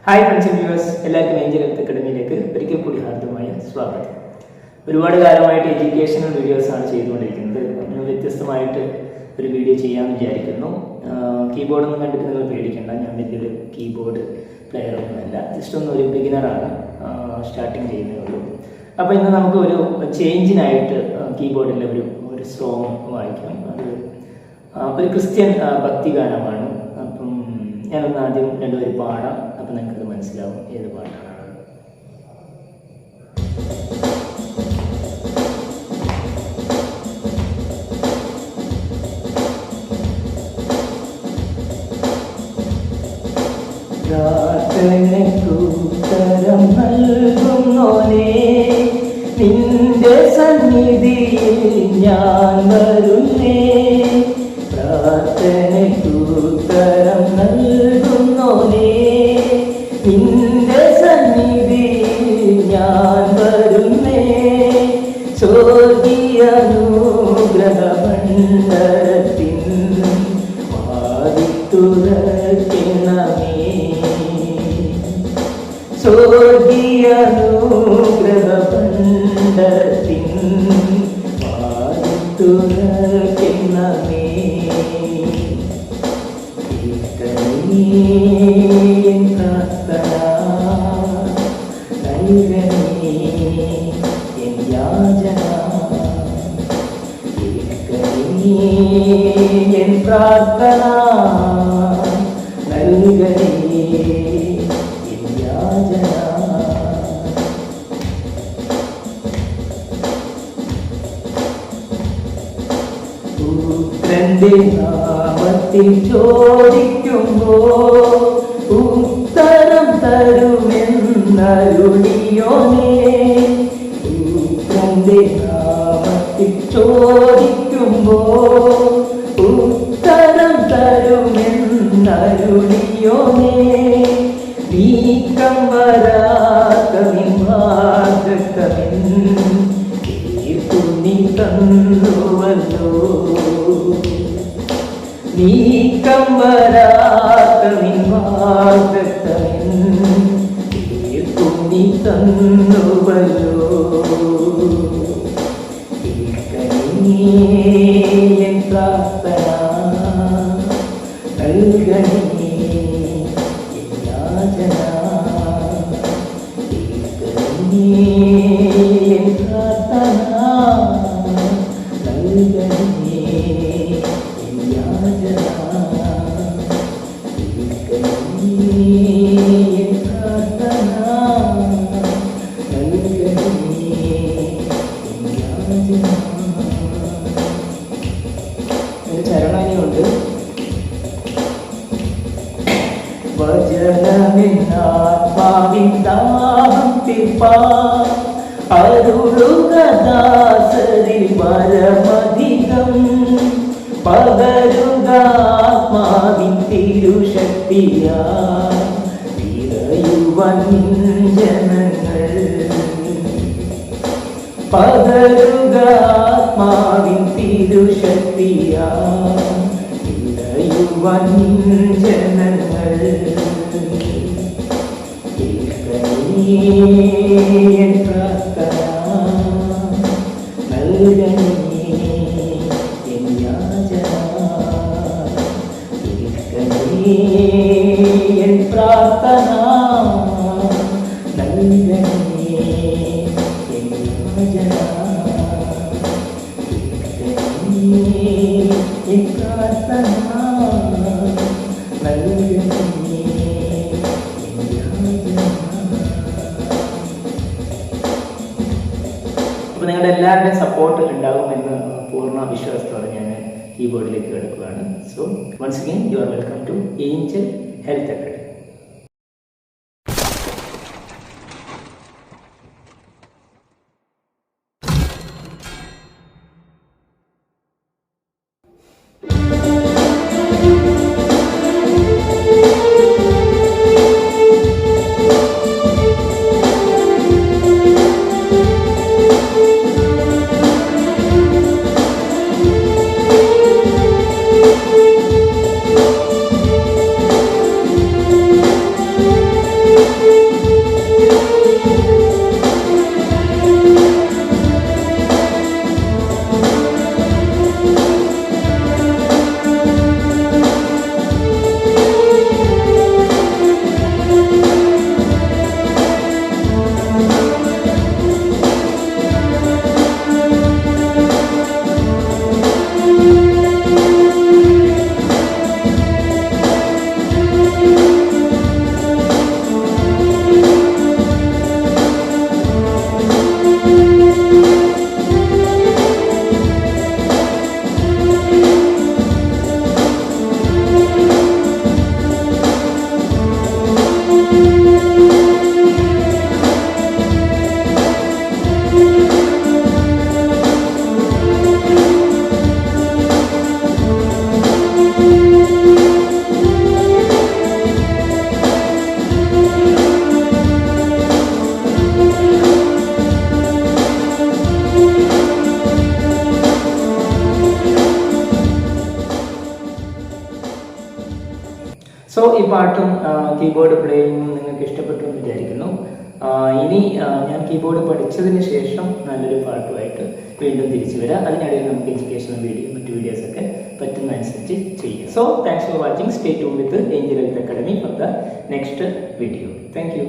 Hi friends and viewers, എല്ലാവർക്കും Angel health അക്കാഡമിയിലേക്ക് ഒരിക്കൽ കൂടി ഹാർദമായ സ്വാഗതം. ഒരുപാട് കാലമായിട്ട് എഡ്യൂക്കേഷണൽ വീഡിയോസാണ് ചെയ്തുകൊണ്ടിരിക്കുന്നത്. ഒന്ന് വ്യത്യസ്തമായിട്ട് ഒരു വീഡിയോ ചെയ്യാമെന്ന് വിചാരിക്കുന്നു. കീബോർഡൊന്നും കണ്ടിട്ട് നിങ്ങൾ പേടിക്കേണ്ട, ഞാൻ വലിയൊരു കീബോർഡ് പ്ലെയറൊന്നുമല്ല, ജസ്റ്റ് ഒരു ബിഗിനറാണ്, സ്റ്റാർട്ടിങ് ചെയ്യുന്നേ ഉള്ളൂ. അപ്പോൾ ഇന്ന് നമുക്ക് ഒരു ചേഞ്ചിനായിട്ട് കീബോർഡിലെ ഒരു സോങ് വായിക്കാം. അത് ഒരു ക്രിസ്ത്യൻ ഭക്തിഗാനമാണ്. അപ്പം ഞാനൊന്ന് ആദ്യം രണ്ടുപേരും പാടാം, അപ്പം നിങ്ങൾക്കത് മനസ്സിലാവും ഏത് പാട്ടാണ്. പ്രാർത്ഥനയ്ക്കുത്തരം നൽകുന്നോനേ, നിന്റെ സന്നിധിയിൽ ഞാൻ വരുന്നേ. പ്രാർത്ഥനയ്ക്കുത്തരം നൽകുന്നോനേ, നിന്റെ സന്നിധിയിൽ ഞാൻ വരുന്നേ. സ്വർഗീയ അനുഗ്രഹമണ്ഡലത്തിൻ വാതിൽത്തുറക്കണമേ. സ്വർഗീയ അനുഗ്രഹമണ്ഡലത്തിൻ വാതിൽത്തുറക്കണമേ. പ്രാർത്ഥന നൽകണേ എൻ യാചന. പുത്രന്റെ നാമത്തിൽ ചോദിക്കുമ്പോൾ ഉത്തരം തരുമെന്നരുളിയോനേ. പുത്രന്റെ നാമത്തിൽ ചോദിക്കുമ്പോൾ ഉത്തരം തരുമെന്നരുളിയോനേ. നീക്കം വരാത്ത നിമാർഗത്തമിൻ നീ തന്നുവല്ലോ. നീക്കം വരാത്ത നിമാർഗത്തമിൻ നീ തന്നുവല്ലോ. പ്രാർത്ഥന നൽകണേ എൻ യാചന. പ്രാർത്ഥന നൽകണേ എൻ യാചന. പ്രാർത്ഥന നൽകണേ എൻ യാചന. ചരണമുണ്ട്. വചനമെന്നാത്മാവിൻ ദാഹം തീർപ്പാൻ അരുളുക ദാസരിൽ വരമധികം. പകരുക ആത്മാവിൻ തിരുശക്തിയാൽ നിറയുവാൻ ജനങ്ങൾ. പകരുക ആത്മാവിൻ തിരുശക്തിയാൽ നിറയുവാൻ ജനങ്ങൾ. പ്രാർത്ഥന നൽകണേ എൻ യാചന. പ്രാർത്ഥന നൽകണേ എൻ യാചന. പ്രാർത്ഥന നൽകണേ. അപ്പോൾ നിങ്ങളുടെ എല്ലാവരുടെയും സപ്പോർട്ട് ഉണ്ടാകുമെന്ന് പൂർണ്ണ വിശ്വാസത്തോടെ ഞാൻ കീബോർഡിലേക്ക് കിടക്കുകയാണ്. So once again you are welcome to Angel Health Academy. So ഈ പാട്ടും കീബോർഡ് പ്ലേയിങ്ങും നിങ്ങൾക്ക് ഇഷ്ടപ്പെട്ടു എന്ന് വിചാരിക്കുന്നു. ഇനി ഞാൻ കീബോർഡ് പഠിച്ചതിന് ശേഷം നല്ലൊരു പാട്ടുമായിട്ട് വീണ്ടും തിരിച്ചു വരാം. അതിനിടയിൽ നമുക്ക് എഡ്യൂക്കേഷണൽ വീഡിയോ മറ്റു വീഡിയോസൊക്കെ പറ്റുന്നതനുസരിച്ച് ചെയ്യാം. So thanks for watching. Stay tune with Angel Health academy for the next video. Thank you.